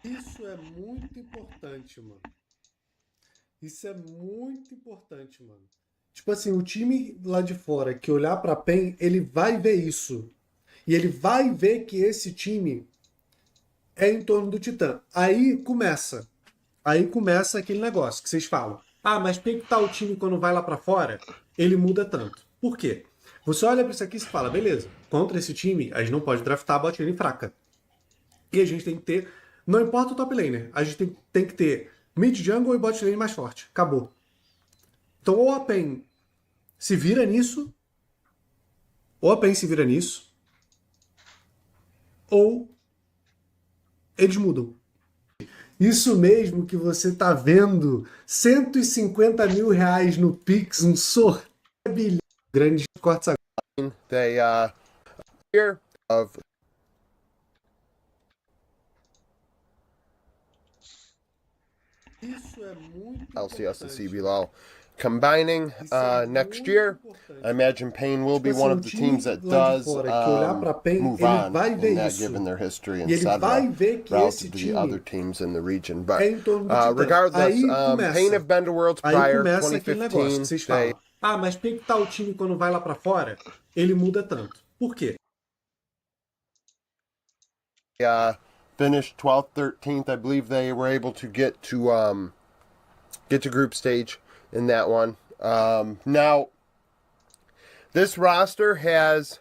Isso é muito importante, mano. Isso é muito importante, mano. Tipo assim, o time lá de fora que olhar pra PEN, ele vai ver isso. E ele vai ver que esse time é em torno do Titã. Aí começa. Aí começa aquele negócio que vocês falam. Ah, mas por que tal time quando vai lá pra fora, ele muda tanto? Por quê? Você olha pra isso aqui e fala, beleza, contra esse time, a gente não pode draftar a bot lane fraca. E a gente tem que ter, não importa o top laner, a gente tem que ter mid jungle e bot lane mais forte. Acabou. Então ou a PEN se vira nisso, ou a PEN se vira nisso, ou eles mudam. Isso mesmo que você tá vendo, 150 mil reais no Pix, um sorteio grande cortes. They here of Isso é muito LCS and importante, mano. CBLOL combining Isso é next muito year. I importante, mano. imagine Pain will Tipo be assim, one um of the teams time that lá de does fora que olhar pra PEN, move ele on vai ver in that, isso. given their history, E ele etc., vai ver que esse relative to the other time teams in the region. But é em torno do Titã. regardless, Aí Pain começa. have been to Worlds Aí prior, começa aquele negócio que 2015. vocês They falam. Ah, mas por que tal time quando vai lá pra fora, ele muda tanto? Por quê? finished 12th, 13th. I believe they were able to get to group stage in that one. Now, this roster has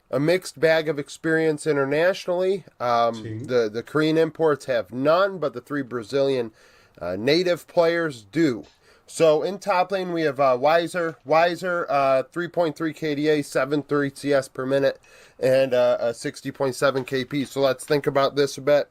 a mixed bag of experience internationally. Sim. The Korean imports have none, but the three Brazilian native players do. So in top lane we have Weiser, 3.3 KDA, 7.3 CS per minute, and a 60.7 KP. So let's think about this a bit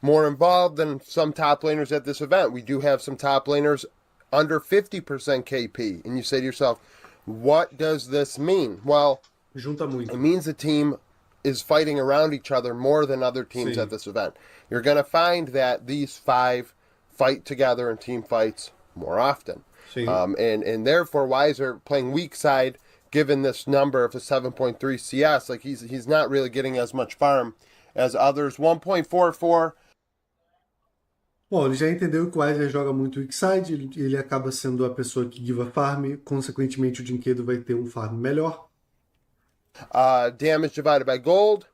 more involved than some top laners at this event. We do have some top laners under 50% KP. And you say to yourself, what does this mean? Well, Junta it muito. means the team is fighting around each other more than other teams at Sim. this event. You're going to find that these five fight together in team fights more often. Sim. And therefore, Weiser playing weak side, given this number of a 7.3 CS, like he's not really getting as much farm as others. 1.44. Bom, ele já entendeu que o Weiser joga muito weak side, ele acaba sendo a pessoa que give a farm, consequentemente o Dinquedo vai ter um farm melhor. Damage divided by gold.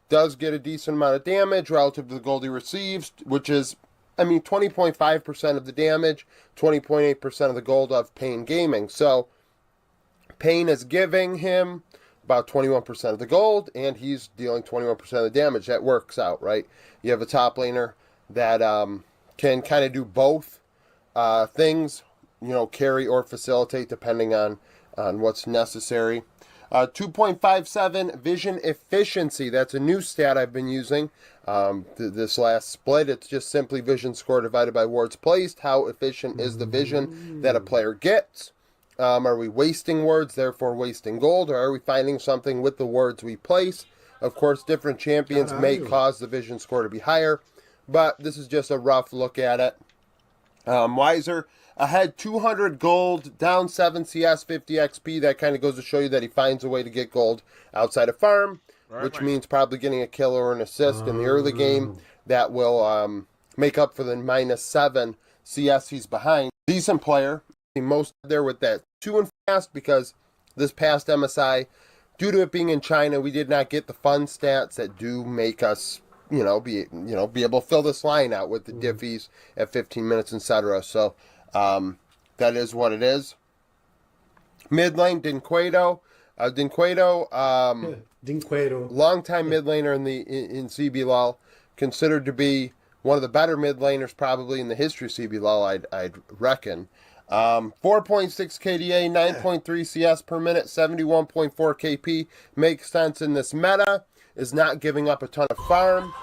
Does get a decent amount of damage relative to the gold he receives, which is, 20.5% of the damage, 20.8% of the gold of Pain Gaming. So, Pain is giving him about 21% of the gold, and he's dealing 21% of the damage. That works out, right? You have a top laner that can kind of do both things, carry or facilitate depending on what's necessary. 2.57 vision efficiency. That's a new stat I've been using this last split. It's just simply vision score divided by wards placed. How efficient is the vision that a player gets? Are we wasting words, therefore wasting gold, or are we finding something with the words we place? Of course, different champions may Caralho. cause the vision score to be higher, but this is just a rough look at it. Weiser ahead 200 gold, down 7 CS, 50 XP. That kind of goes to show you that he finds a way to get gold outside of farm, which means probably getting a kill or an assist in the early game that will make up for the -7 CS he's behind. Decent player. Most there with that 2 and fast because this past MSI, due to it being in China, we did not get the fun stats that do make us be able to fill this line out with the diffies at 15 minutes, etc. So that is what it is. Mid lane, Dinquedo. Dinquedo. Longtime mid laner in CBLOL, considered to be one of the better mid laners probably in the history of CBLOL, I'd reckon. 4.6 KDA, 9.3 CS per minute, 71.4 KP makes sense in this meta. Is not giving up a ton of farm.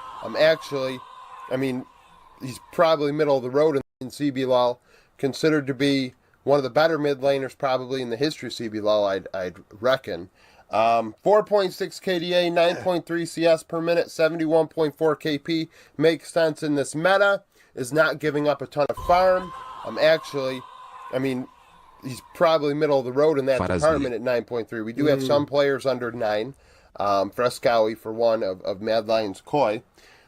He's probably middle of the road in CBLOL, considered to be one of the better mid laners probably in the history of CBLOL, I'd reckon. 4.6 KDA, 9.3 CS per minute, 71.4 KP makes sense in this meta. Is not giving up a ton of farm. He's probably middle of the road in that department at 9.3. We do have some players under 9. Frescowi, for one, of Mad Lions Koi.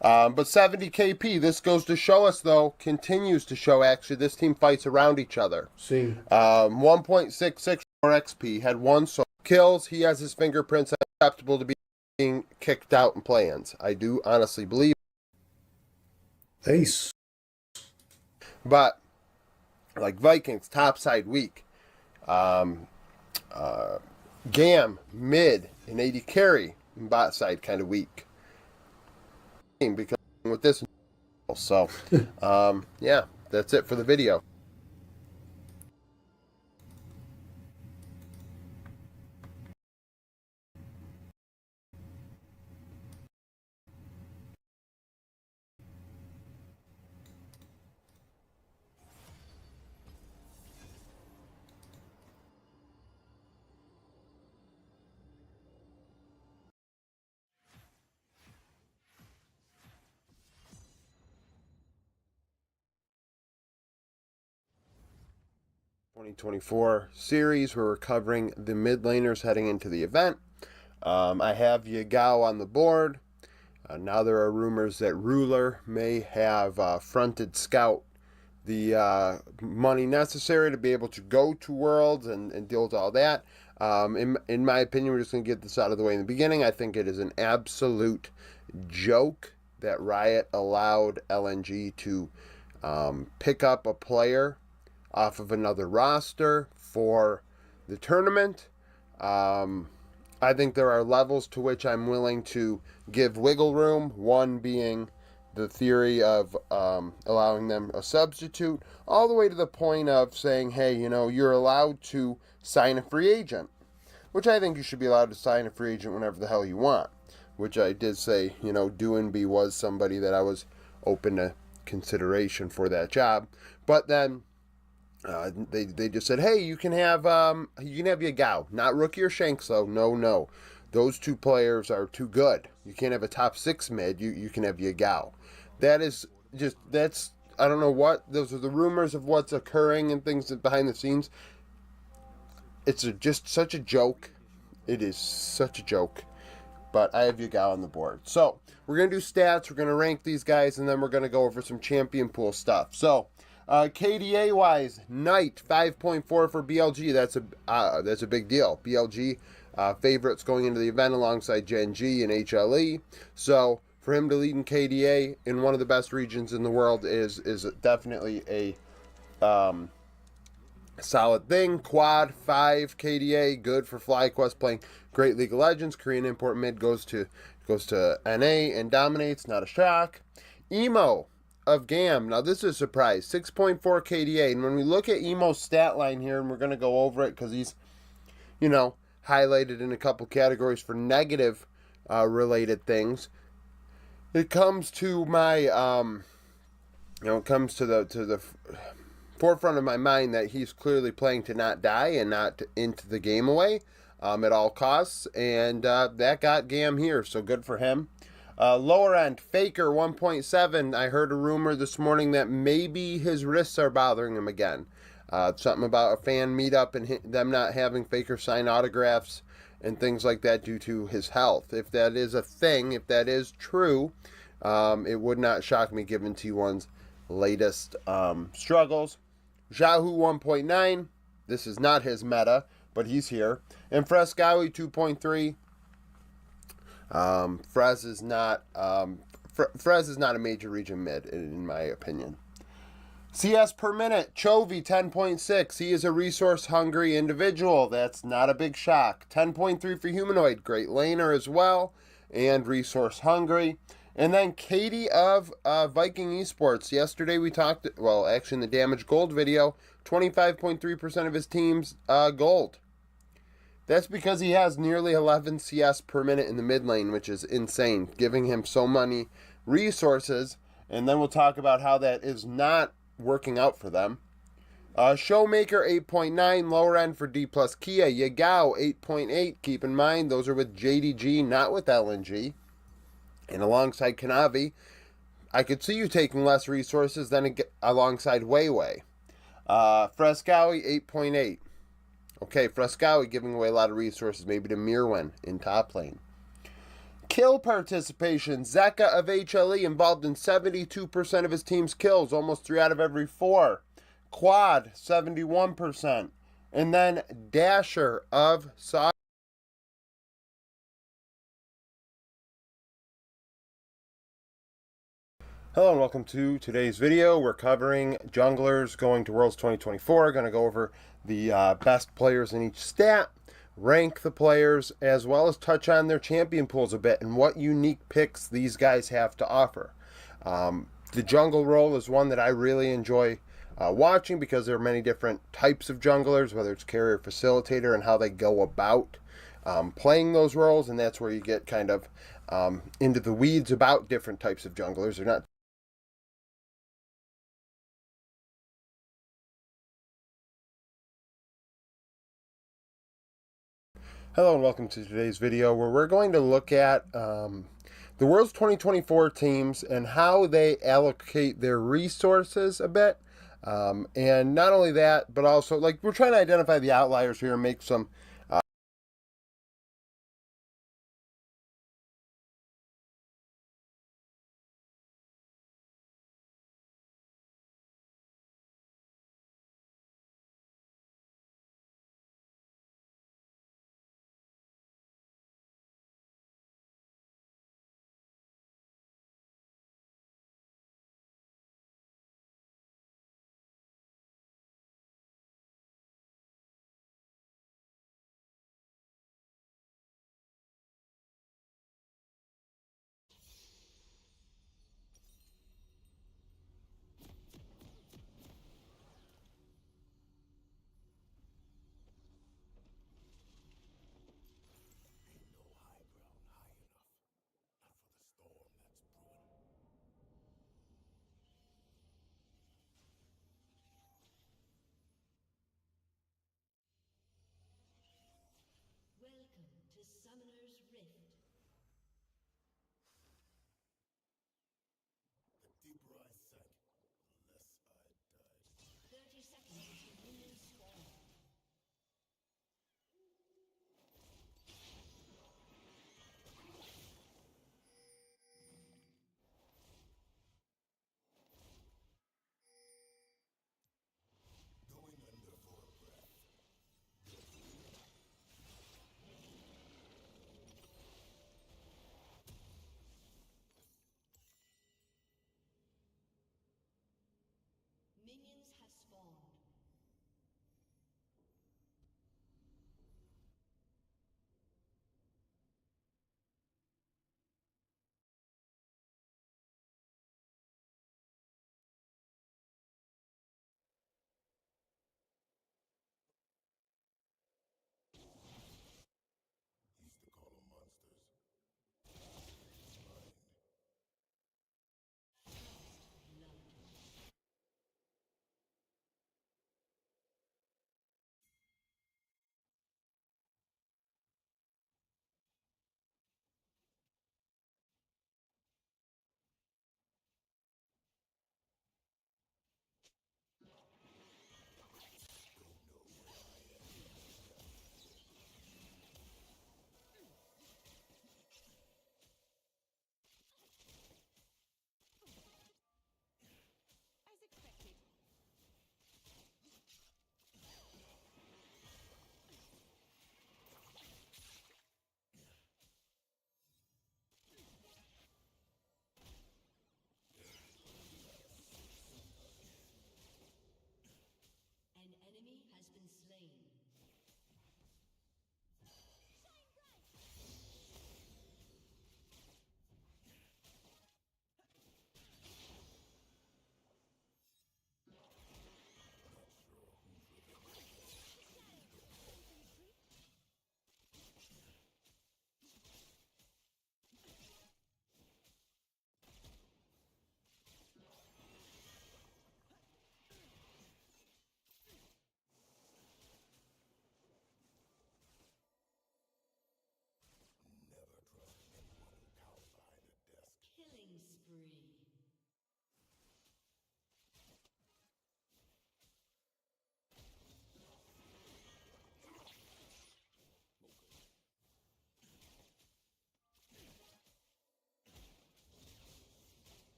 But 70 KP, this goes to show us, though, continues to show, actually, this team fights around each other. Sim. 1.66 for XP, had 1 solo kills. He has his fingerprints acceptable to being kicked out in play-ins. I do honestly believe. É isso. But, like Vikings, topside weak. Gam, mid, and 80 carry, and bot side kind of weak. Because with this, so yeah, that's it for the video. ...2024 series where we're covering the mid laners heading into the event. I have Yagao on the board. Now there are rumors that Ruler may have fronted Scout the money necessary to be able to go to Worlds and deal with all that. In my opinion, we're just going to get this out of the way in the beginning. I think it is an absolute joke that Riot allowed LNG to pick up a player off of another roster for the tournament. I think there are levels to which I'm willing to give wiggle room, one being the theory of allowing them a substitute, all the way to the point of saying, hey, you know, you're allowed to sign a free agent, which I think you should be allowed to sign a free agent whenever the hell you want, which I did say, you know, Doinby was somebody that I was open to consideration for that job. But then they just said, hey, you can have Yagao, not Rookie or Shanks though. No, those two players are too good. You can't have a top 6 mid. You can have Yagao. That's I don't know what those are the rumors of what's occurring and things behind the scenes. It's just such a joke. It is such a joke. But I have Yagao on the board. So we're gonna do stats. We're gonna rank these guys, and then we're gonna go over some champion pool stuff. So. KDA wise, Knight 5.4 for BLG. That's a big deal. BLG favorites going into the event alongside Gen G and HLE. So for him to lead in KDA in one of the best regions in the world is definitely a solid thing. Quad 5 KDA, good for FlyQuest playing great League of Legends. Korean import mid goes to NA and dominates. Not a shock. Emo of Gam. Now this is a surprise. 6.4 KDA. And when we look at Emo's stat line here, and we're going to go over it because he's, you know, highlighted in a couple categories for negative related things. It comes to my, it comes to the forefront of my mind that he's clearly playing to not die and not into the game away at all costs. And that got Gam here. So good for him. Lower end, Faker 1.7. I heard a rumor this morning that maybe his wrists are bothering him again. Something about a fan meetup and them not having Faker sign autographs and things like that due to his health. If that is a thing, if that is true, it would not shock me given T1's latest struggles. Jahu 1.9. This is not his meta, but he's here. And Frescowi 2.3. Frez is not a major region mid in my opinion. CS per minute, Chovy 10.6. He is a resource hungry individual. That's not a big shock. 10.3 for humanoid, great laner as well, and resource hungry. And then Katie of Viking Esports. Yesterday we talked, well, actually in the Damage Gold video, 25.3% of his team's gold. That's because he has nearly 11 CS per minute in the mid lane, which is insane, giving him so many resources. And then we'll talk about how that is not working out for them. Showmaker 8.9, lower end for D plus Kia. Yagao 8.8. Keep in mind, those are with JDG, not with LNG. And alongside Kanavi, I could see you taking less resources than alongside Weiwei. Frescowi 8.8. Okay, Frescowi giving away a lot of resources, maybe to Mirwen in top lane. Kill participation. Zeka of HLE involved in 72% of his team's kills, almost 3 out of every 4. Quad, 71%. And then Dasher of Saga. Hello and welcome to today's video. We're covering junglers going to Worlds 2024. Going to go over the best players in each stat, rank the players, as well as touch on their champion pools a bit and what unique picks these guys have to offer. The jungle role is one that I really enjoy watching because there are many different types of junglers, whether it's carrier, facilitator, and how they go about playing those roles, and that's where you get kind of into the weeds about different types of junglers. They're not Hello and welcome to today's video where we're going to look at the World's 2024 teams and how they allocate their resources a bit. And not only that, but also like we're trying to identify the outliers here and make some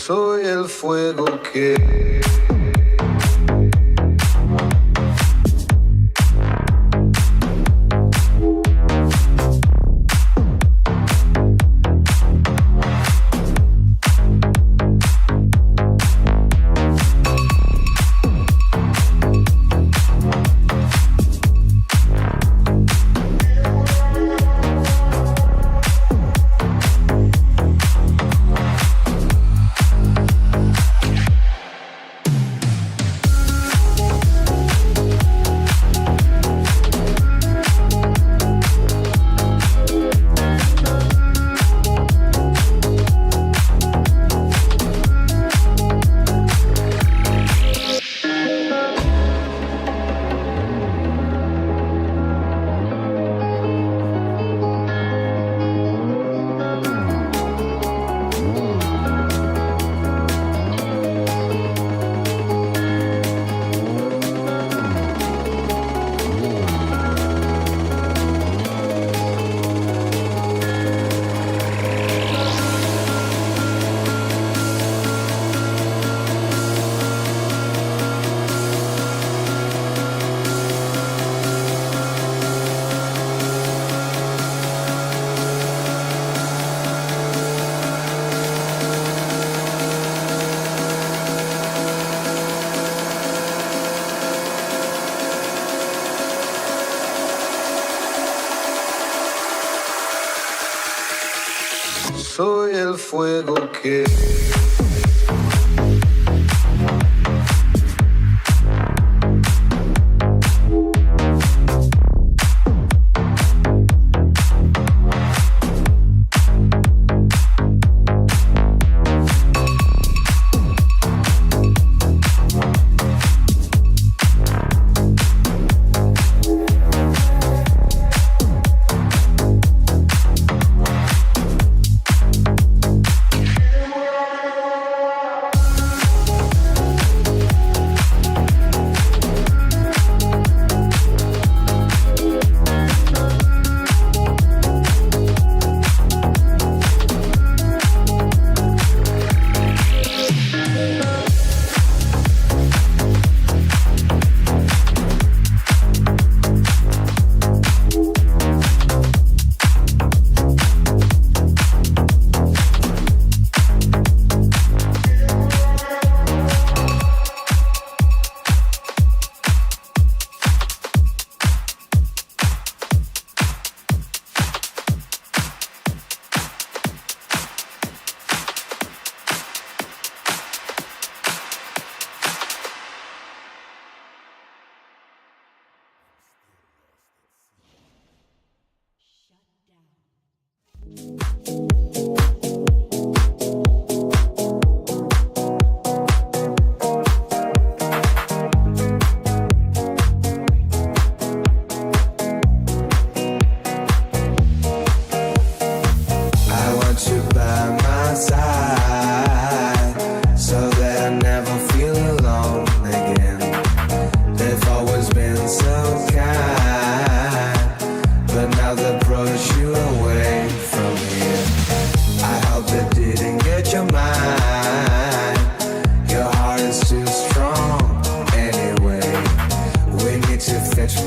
Soy el fuego que soy el fuego que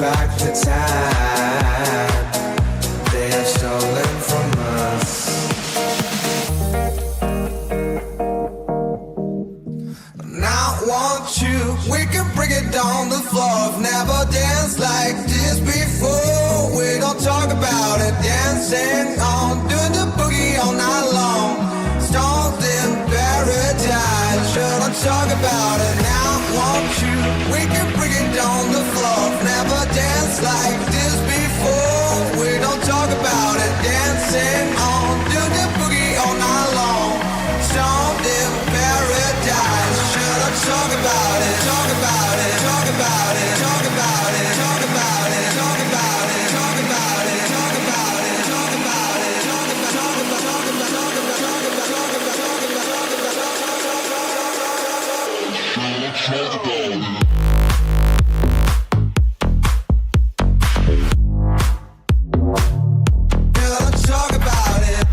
back the time they have stolen from us. Now I want you, we can break it down the floor. I've never danced like this before. We don't talk about it, dancing on, doing the boogie all night long. Stoned in paradise, shouldn't talk about it. Now I want you, we can break it down the floor. I've never danced like this before. We don't talk about it, dancing on, doing the boogie all night long. Stoned in paradise, shouldn't talk about it, talk about it, talk about it, talk about it, talk about it, talk about it, talk about it, talk about it, talk about it, talk about it, talk about it, talk about it, talk about it, talk about it, talk about it.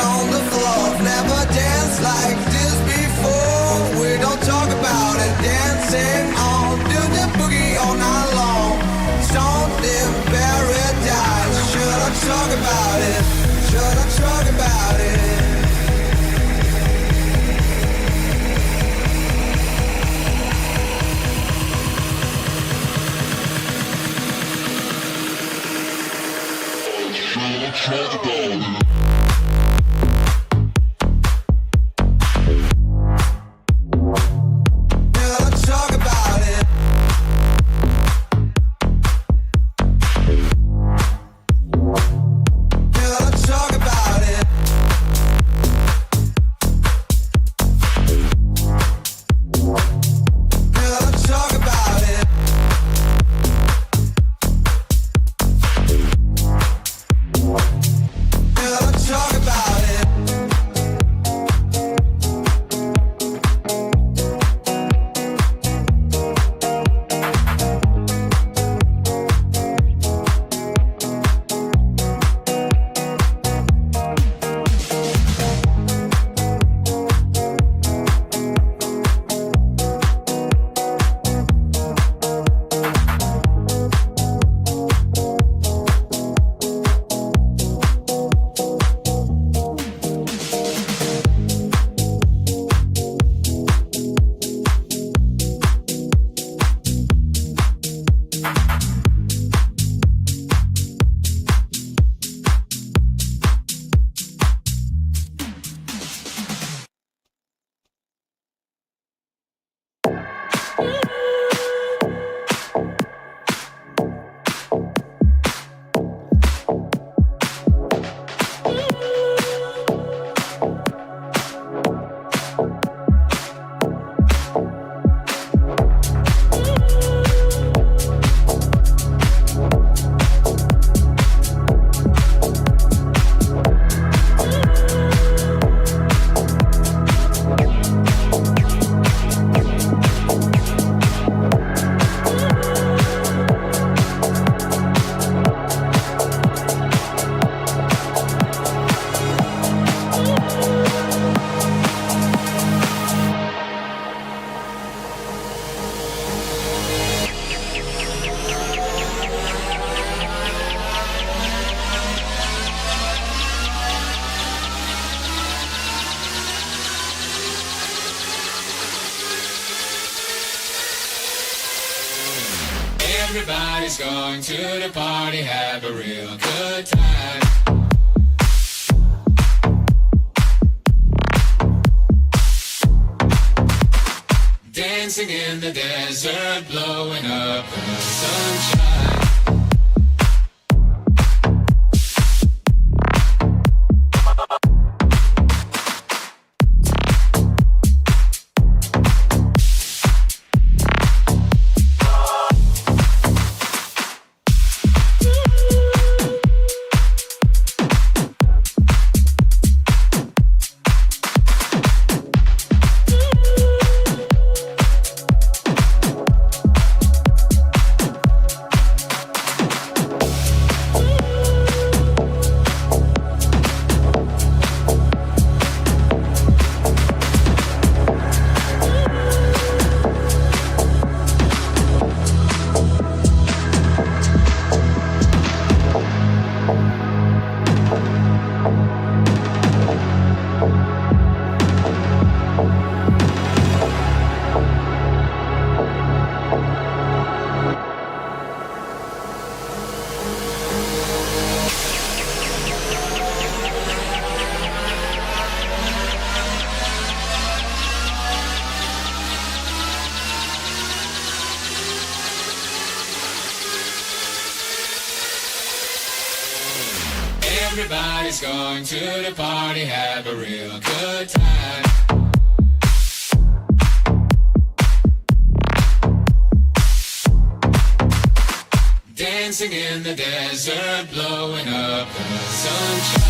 on the floor. Never danced like this before. We don't talk about it. Dancing on, do the boogie all night long. Stoned in paradise. Should I talk about it? Should I talk about it? Everybody's going to the party, have a real good time. Dancing in the desert, blowing up the sunshine. Everybody's going to the party, have a real good time. Dancing in the desert, blowing up the sunshine.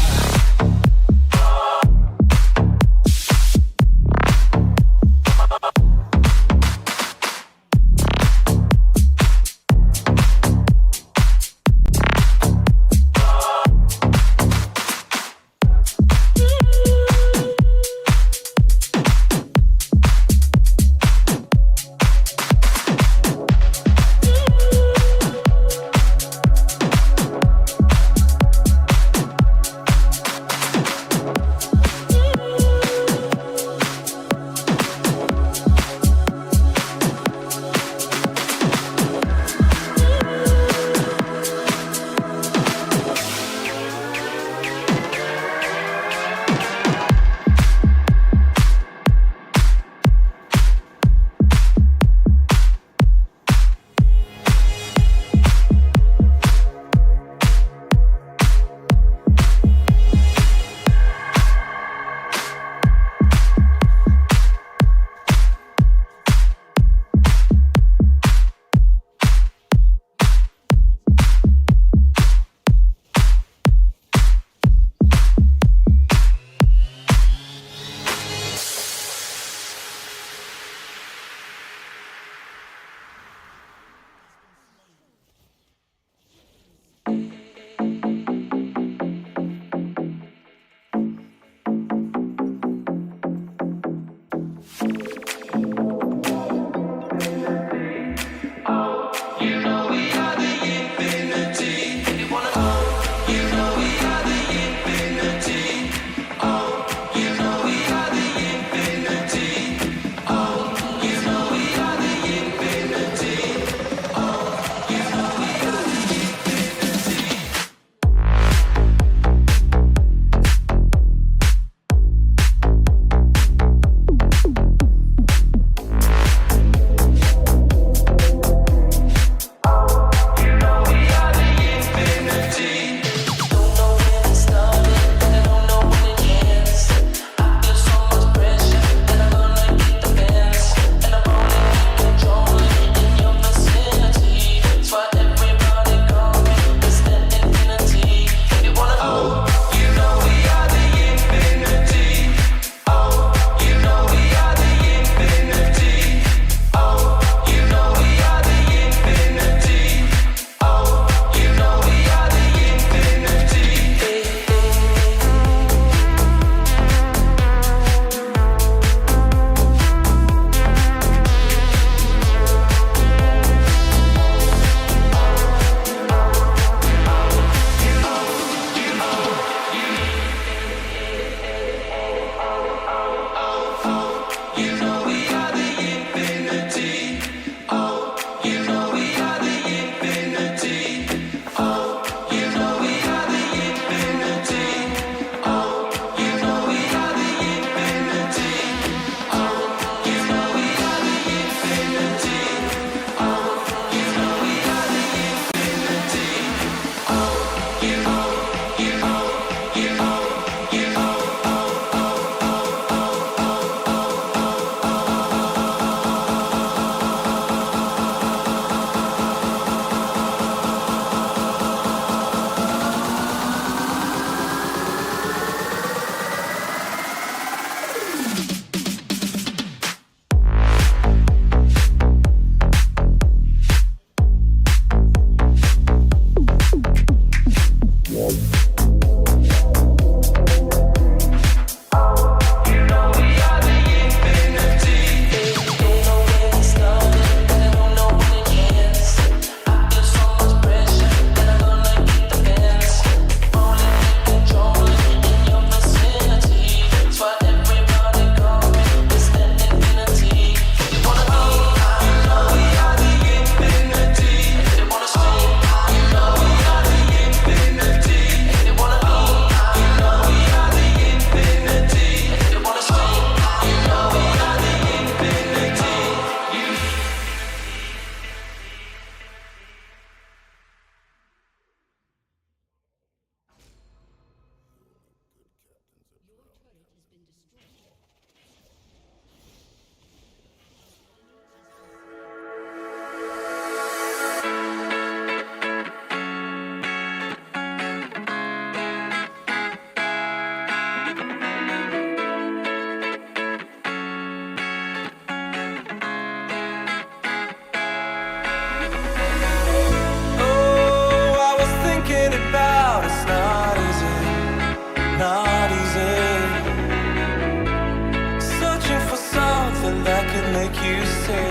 you say.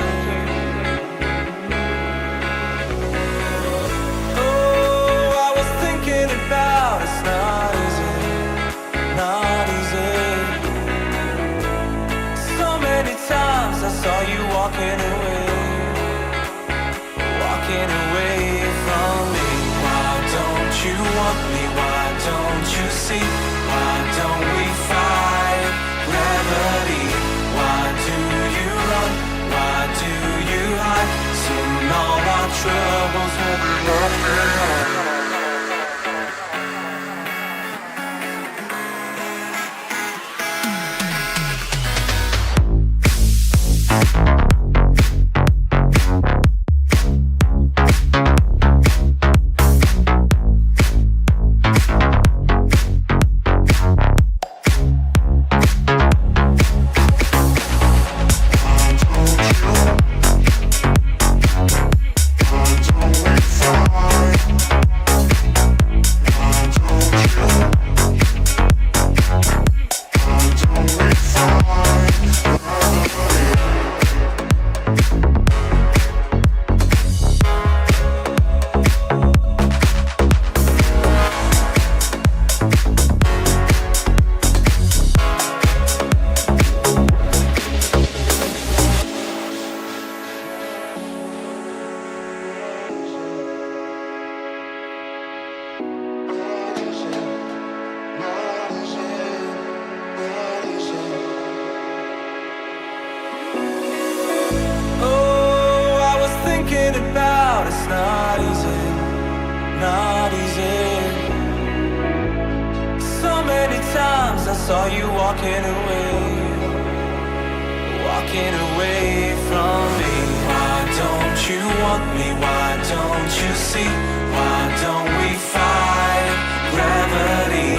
Oh, I was thinking about it's not easy, not easy. So many times I saw you walking away from me. Why don't you want me? Why don't you see? Why don't we fight gravity? Why do you run? Why do you hide? Soon all our troubles will be left behind. About it's not easy, not easy. So many times I saw you walking away from me. Why don't you want me? Why don't you see? Why don't we fight gravity?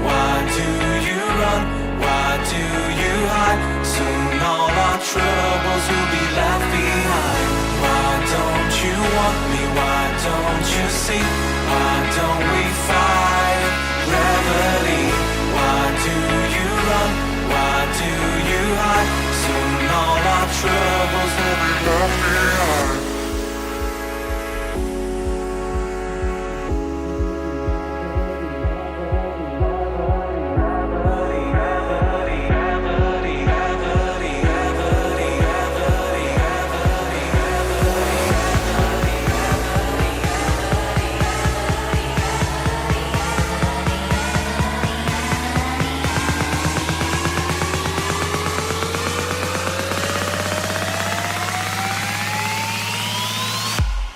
Why do you run? Why do you hide? Soon all our troubles will be left behind. Why don't you want me? Why don't you see? Why don't we fight gravity? Why do you run? Why do you hide? Soon all our troubles will be left behind.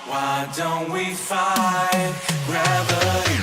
Why don't we fight gravity?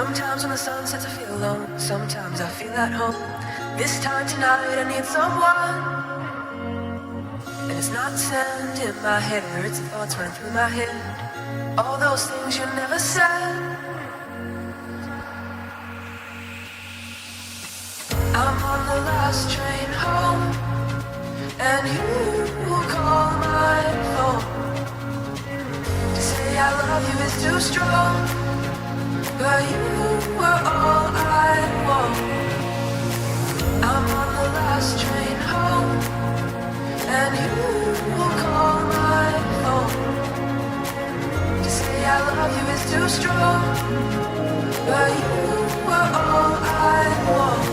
Sometimes when the sun sets I feel alone, sometimes I feel at home. This time tonight I need someone. And it's not sand in my hair, it's the thoughts running through my head. All those things you never said. I'm on the last train home, and you call my phone to say I love you is too strong. But you were all I want. I'm on the last train home, and you will call my phone to say I love you is too strong. But you were all I want.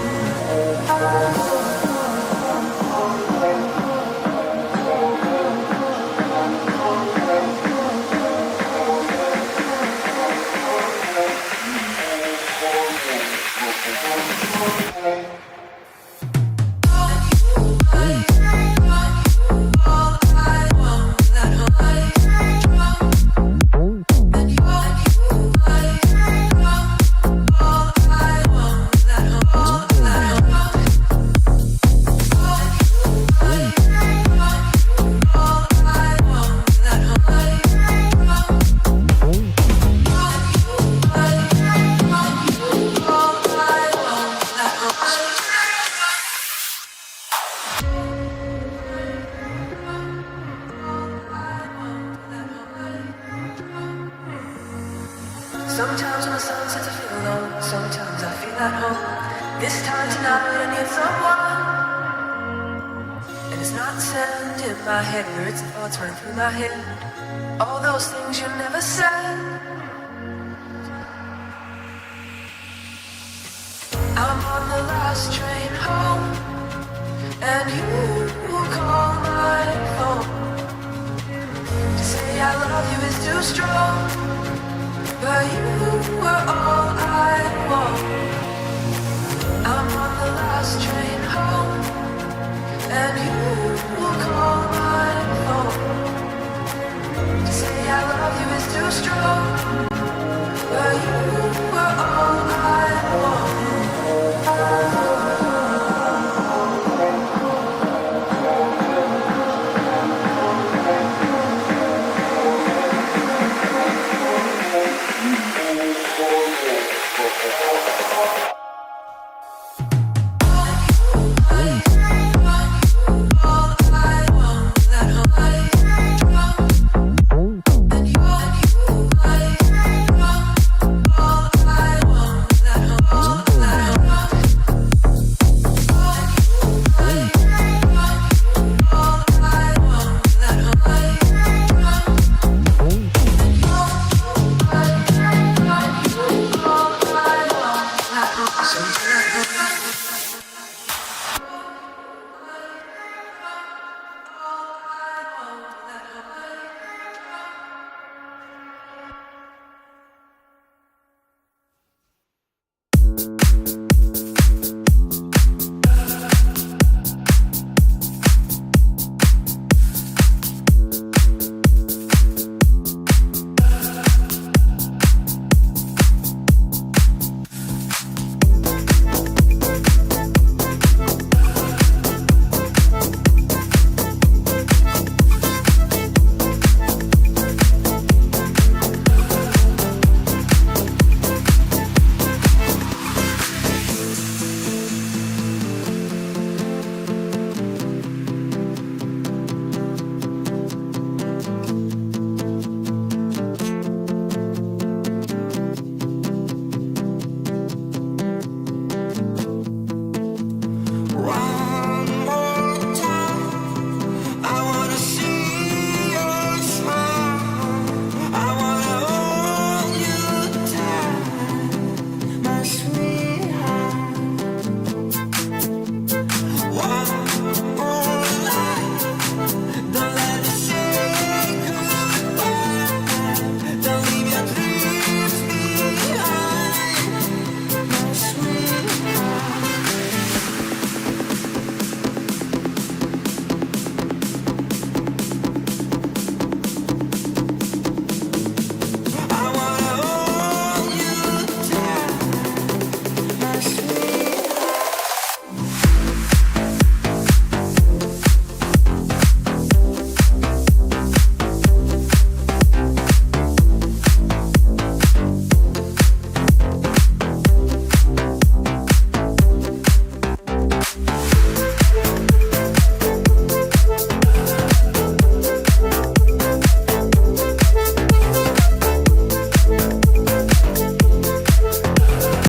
Sometimes when the sun sets I feel alone. Sometimes I feel at home. This time tonight I need someone. And it's not sand in my head, words and thoughts running through my head. All those things you never said. I'm on the last train home, and you call my phone to say I love you is too strong. But you were all I want. I'm on the last train home, and you will call my phone to say I love you is too strong. But you were all I want.